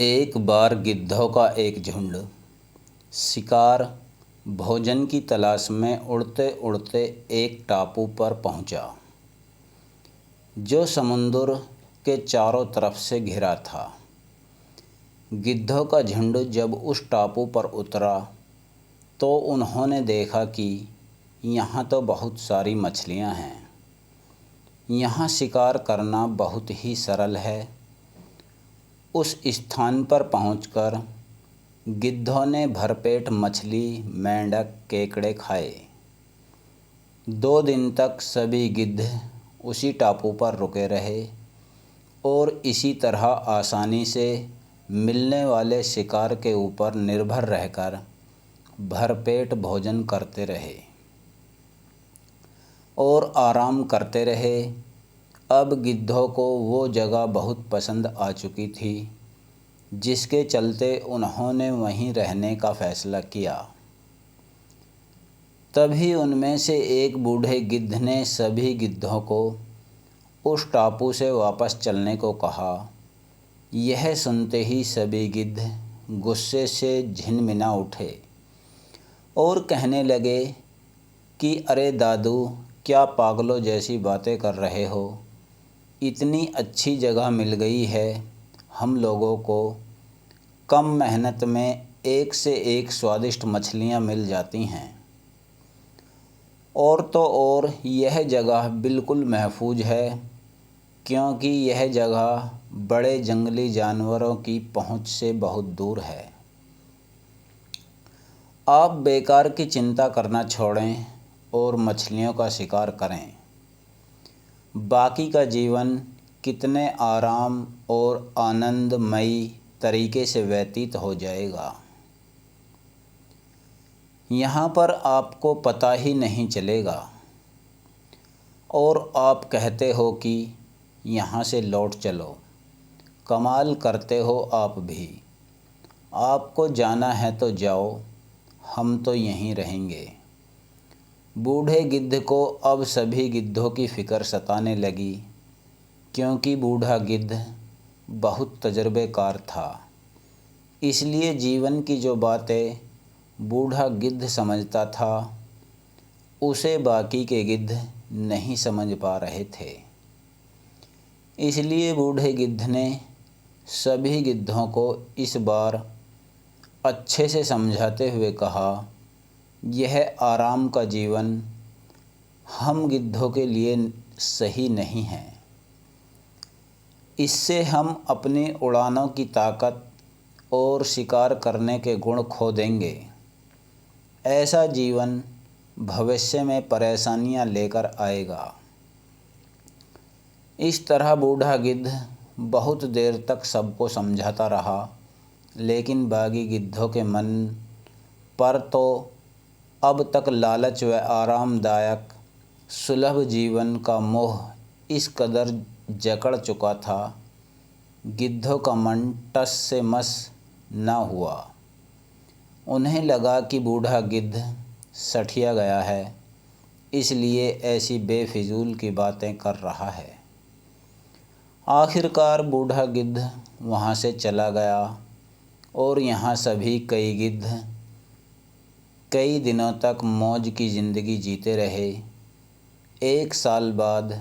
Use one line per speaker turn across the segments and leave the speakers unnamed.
एक बार गिद्धों का एक झुंड शिकार भोजन की तलाश में उड़ते उड़ते एक टापू पर पहुंचा, जो समुद्र के चारों तरफ से घिरा था। गिद्धों का झुंड जब उस टापू पर उतरा तो उन्होंने देखा कि यहाँ तो बहुत सारी मछलियाँ हैं। यहाँ शिकार करना बहुत ही सरल है। उस स्थान पर पहुंचकर गिद्धों ने भरपेट मछली, मेंढक, केकड़े खाए। 2 दिन तक सभी गिद्ध उसी टापू पर रुके रहे और इसी तरह आसानी से मिलने वाले शिकार के ऊपर निर्भर रहकर भरपेट भोजन करते रहे और आराम करते रहे। अब गिद्धों को वो जगह बहुत पसंद आ चुकी थी, जिसके चलते उन्होंने वहीं रहने का फ़ैसला किया। तभी उनमें से एक बूढ़े गिद्ध ने सभी गिद्धों को उस टापू से वापस चलने को कहा। यह सुनते ही सभी गिद्ध गुस्से से झिनमिना उठे और कहने लगे कि अरे दादू, क्या पागलों जैसी बातें कर रहे हो। इतनी अच्छी जगह मिल गई है हम लोगों को। कम मेहनत में एक से एक स्वादिष्ट मछलियाँ मिल जाती हैं। और तो और यह जगह बिल्कुल महफूज है, क्योंकि यह जगह बड़े जंगली जानवरों की पहुंच से बहुत दूर है। आप बेकार की चिंता करना छोड़ें और मछलियों का शिकार करें। बाकी का जीवन कितने आराम और आनंदमयी तरीके से व्यतीत हो जाएगा। यहाँ पर आपको पता ही नहीं चलेगा और आप कहते हो कि यहाँ से लौट चलो। कमाल करते हो आप भी। आपको जाना है तो जाओ, हम तो यहीं रहेंगे। बूढ़े गिद्ध को अब सभी गिद्धों की फ़िक्र सताने लगी, क्योंकि बूढ़ा गिद्ध बहुत तजुर्बेकार था। इसलिए जीवन की जो बातें बूढ़ा गिद्ध समझता था, उसे बाकी के गिद्ध नहीं समझ पा रहे थे। इसलिए बूढ़े गिद्ध ने सभी गिद्धों को इस बार अच्छे से समझाते हुए कहा, यह आराम का जीवन हम गिद्धों के लिए सही नहीं है। इससे हम अपनी उड़ानों की ताकत और शिकार करने के गुण खो देंगे। ऐसा जीवन भविष्य में परेशानियां लेकर आएगा। इस तरह बूढ़ा गिद्ध बहुत देर तक सबको समझाता रहा, लेकिन बाकी गिद्धों के मन पर तो अब तक लालच व आरामदायक सुलभ जीवन का मोह इस कदर जकड़ चुका था, गिद्धों का मन टस से मस न हुआ। उन्हें लगा कि बूढ़ा गिद्ध सठिया गया है, इसलिए ऐसी बेफिजूल की बातें कर रहा है। आखिरकार बूढ़ा गिद्ध वहाँ से चला गया और यहाँ सभी कई गिद्ध कई दिनों तक मौज की ज़िंदगी जीते रहे। 1 साल बाद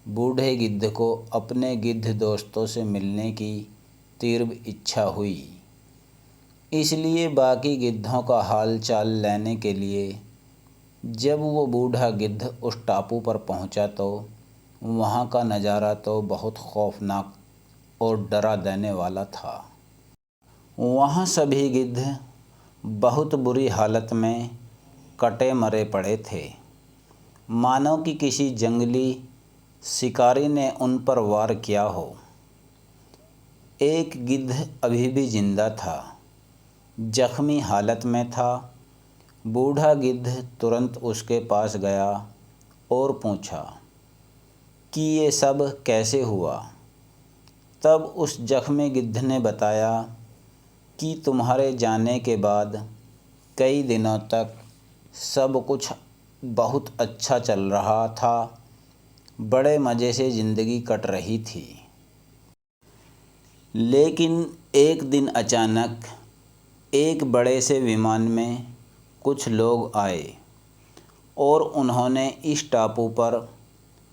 बूढ़े गिद्ध को अपने गिद्ध दोस्तों से मिलने की तीव्र इच्छा हुई। इसलिए बाकी गिद्धों का हाल चाल लेने के लिए जब वो बूढ़ा गिद्ध उस टापू पर पहुंचा तो वहाँ का नज़ारा तो बहुत खौफनाक और डरा देने वाला था। वहाँ सभी गिद्ध बहुत बुरी हालत में कटे मरे पड़े थे, मानो कि किसी जंगली शिकारी ने उन पर वार किया हो। एक गिद्ध अभी भी जिंदा था, जख्मी हालत में था। बूढ़ा गिद्ध तुरंत उसके पास गया और पूछा कि ये सब कैसे हुआ। तब उस जख्मी गिद्ध ने बताया कि तुम्हारे जाने के बाद कई दिनों तक सब कुछ बहुत अच्छा चल रहा था, बड़े मज़े से ज़िंदगी कट रही थी। लेकिन एक दिन अचानक एक बड़े से विमान में कुछ लोग आए और उन्होंने इस टापू पर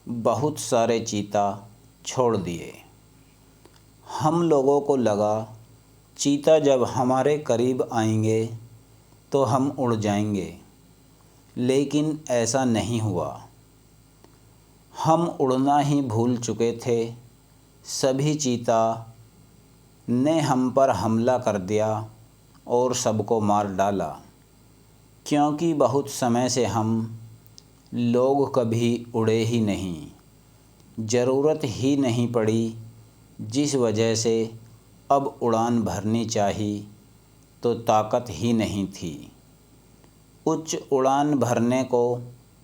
बहुत सारे चीता छोड़ दिए। हम लोगों को लगा चीता जब हमारे करीब आएंगे तो हम उड़ जाएंगे, लेकिन ऐसा नहीं हुआ। हम उड़ना ही भूल चुके थे। सभी चीता ने हम पर हमला कर दिया और सबको मार डाला, क्योंकि बहुत समय से हम लोग कभी उड़े ही नहीं, ज़रूरत ही नहीं पड़ी, जिस वजह से अब उड़ान भरनी चाहिए तो ताकत ही नहीं थी। उच्च उड़ान भरने को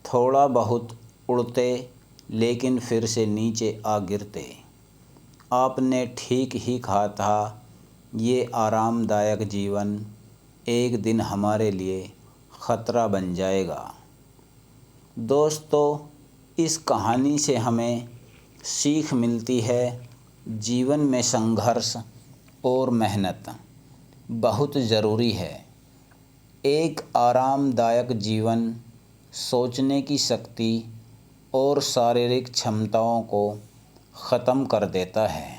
थोड़ा बहुत उड़ते, लेकिन फिर से नीचे आ गिरते। आपने ठीक ही कहा था, ये आरामदायक जीवन एक दिन हमारे लिए ख़तरा बन जाएगा। दोस्तों, इस कहानी से हमें सीख मिलती है, जीवन में संघर्ष और मेहनत बहुत ज़रूरी है। एक आरामदायक जीवन सोचने की शक्ति और शारीरिक क्षमताओं को ख़त्म कर देता है।